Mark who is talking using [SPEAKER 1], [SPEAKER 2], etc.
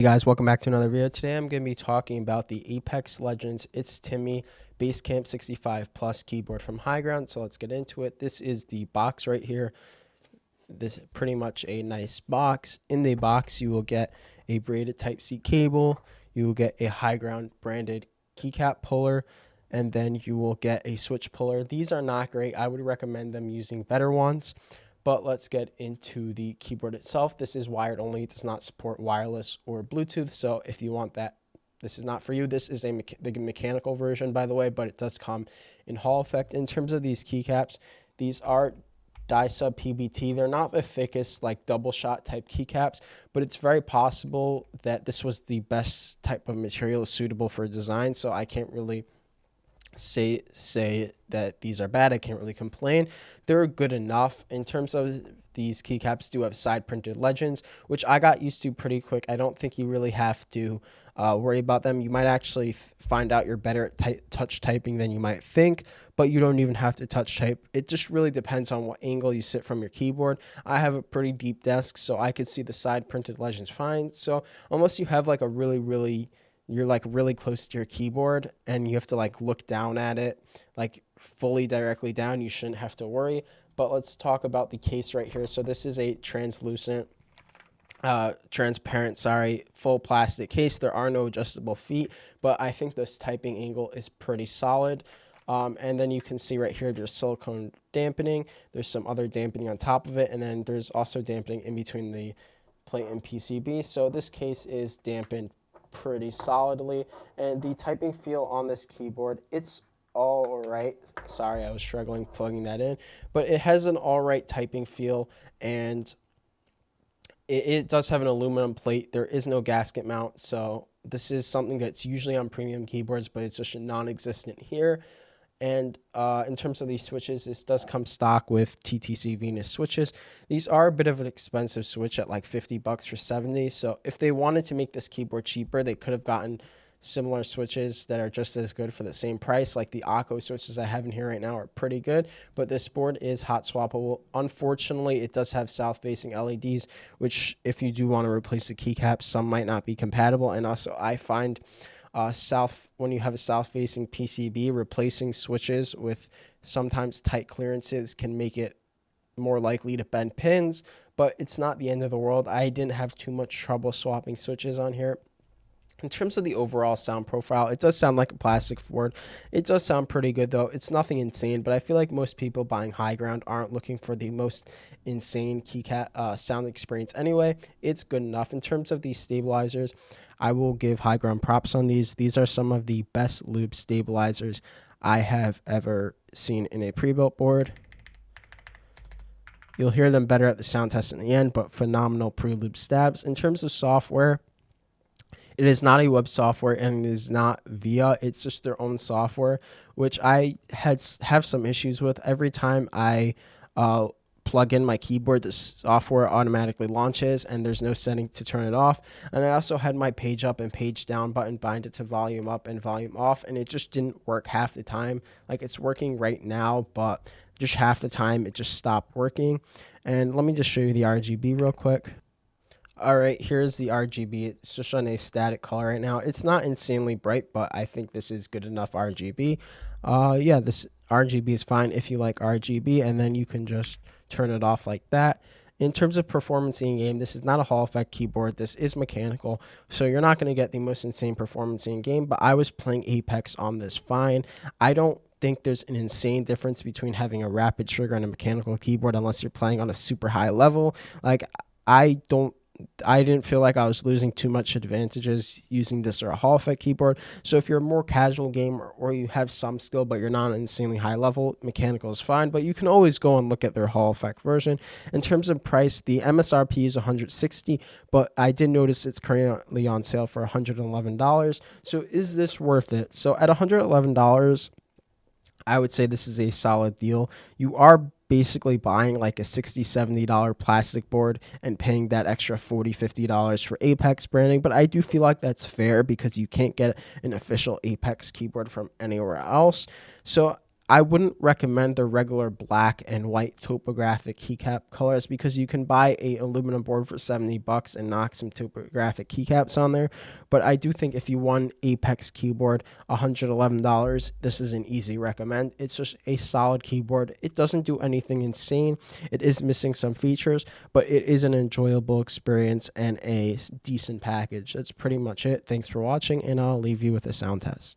[SPEAKER 1] Hey guys, welcome back to another video. Today I'm going to be talking about the Apex Legends It's Timmy Basecamp 65 Plus keyboard from HIGROUND. So let's get into it. This is the box right here. This is pretty much a nice box. In the box you will get a braided Type-C cable, you will get a HIGROUND branded keycap puller, and then you will get a switch puller. These are not great. I would recommend them using better ones. But let's get into the keyboard itself. This is wired only. It does not support wireless or Bluetooth. So if you want that, this is not for you. This is the mechanical version, by the way, but it does come in Hall effect. In terms of these keycaps, these are die-sub PBT. They're not the thickest, like double shot type keycaps, but it's very possible that this was the best type of material suitable for design. So I can't really say that these are bad. I can't really complain. They're good enough. In terms of these keycaps do have side printed legends, which I got used to pretty quick. I don't think you really have to worry about them. You might actually find out you're better at touch typing than you might think, but you don't even have to touch type. It just really depends on what angle you sit from your keyboard. I have a pretty deep desk, so I could see the side printed legends fine. So unless you have like a you're like really close to your keyboard and you have to like look down at it like fully directly down, you shouldn't have to worry. But let's talk about the case right here. So this is a transparent, full plastic case. There are no adjustable feet, but I think this typing angle is pretty solid. And then you can see right here, there's silicone dampening. There's some other dampening on top of it. And then there's also dampening in between the plate and PCB. So this case is dampened pretty solidly, and the typing feel on this keyboard, it's all right. Sorry, I was struggling plugging that in, but it has an all right typing feel, and it does have an aluminum plate. There is no gasket mount, so this is something that's usually on premium keyboards, but it's just non-existent here. And in terms of these switches, this does come stock with TTC Venus switches. These are a bit of an expensive switch at like 50 bucks for 70. So if they wanted to make this keyboard cheaper, they could have gotten similar switches that are just as good for the same price. Like the Akko switches I have in here right now are pretty good, but this board is hot swappable. Unfortunately, it does have south-facing LEDs, which if you do want to replace the keycaps, some might not be compatible. And also I find when you have a south-facing PCB, replacing switches with sometimes tight clearances can make it more likely to bend pins, but it's not the end of the world. I didn't have too much trouble swapping switches on here. In terms of the overall sound profile, it does sound like a plastic Ford. It does sound pretty good, though. It's nothing insane, but I feel like most people buying HIGROUND aren't looking for the most insane keycap sound experience anyway. It's good enough. In terms of these stabilizers, I will give HIGROUND props on these. These are some of the best loop stabilizers I have ever seen in a pre-built board. You'll hear them better at the sound test in the end, but phenomenal pre-loop stabs. In terms of software, it is not a web software and it is not VIA. It's just their own software, which I have some issues with. Every time I plug in my keyboard, the software automatically launches and there's no setting to turn it off. And I also had my page up and page down button bind it to volume up and volume off, and it just didn't work half the time. Like it's working right now, but just half the time it just stopped working. And let me just show you the RGB real quick. All right, here's the RGB. It's just on a static color right now. It's not insanely bright, but I think this is good enough RGB. Yeah, this RGB is fine if you like RGB, and then you can just turn it off like that. In terms of performance in game, this is not a Hall effect keyboard. This is mechanical, so you're not going to get the most insane performance in game, but I was playing Apex on this fine. I don't think there's an insane difference between having a rapid trigger and a mechanical keyboard unless you're playing on a super high level. Like, I didn't feel like I was losing too much advantages using this or a Hall effect keyboard. So if you're a more casual gamer or you have some skill but you're not an insanely high level, mechanical is fine, but you can always go and look at their Hall effect version. In terms of price, the MSRP is $160, but I did notice it's currently on sale for $111. So is this worth it? So at $111, I would say this is a solid deal. You are basically buying like a $60, $70 plastic board and paying that extra $40, $50 for Apex branding, but I do feel like that's fair because you can't get an official Apex keyboard from anywhere else. So I wouldn't recommend the regular black and white topographic keycap colors because you can buy a aluminum board for $70 and knock some topographic keycaps on there. But I do think if you want Apex keyboard, $111, this is an easy recommend. It's just a solid keyboard. It doesn't do anything insane. It is missing some features, but it is an enjoyable experience and a decent package. That's pretty much it. Thanks for watching, and I'll leave you with a sound test.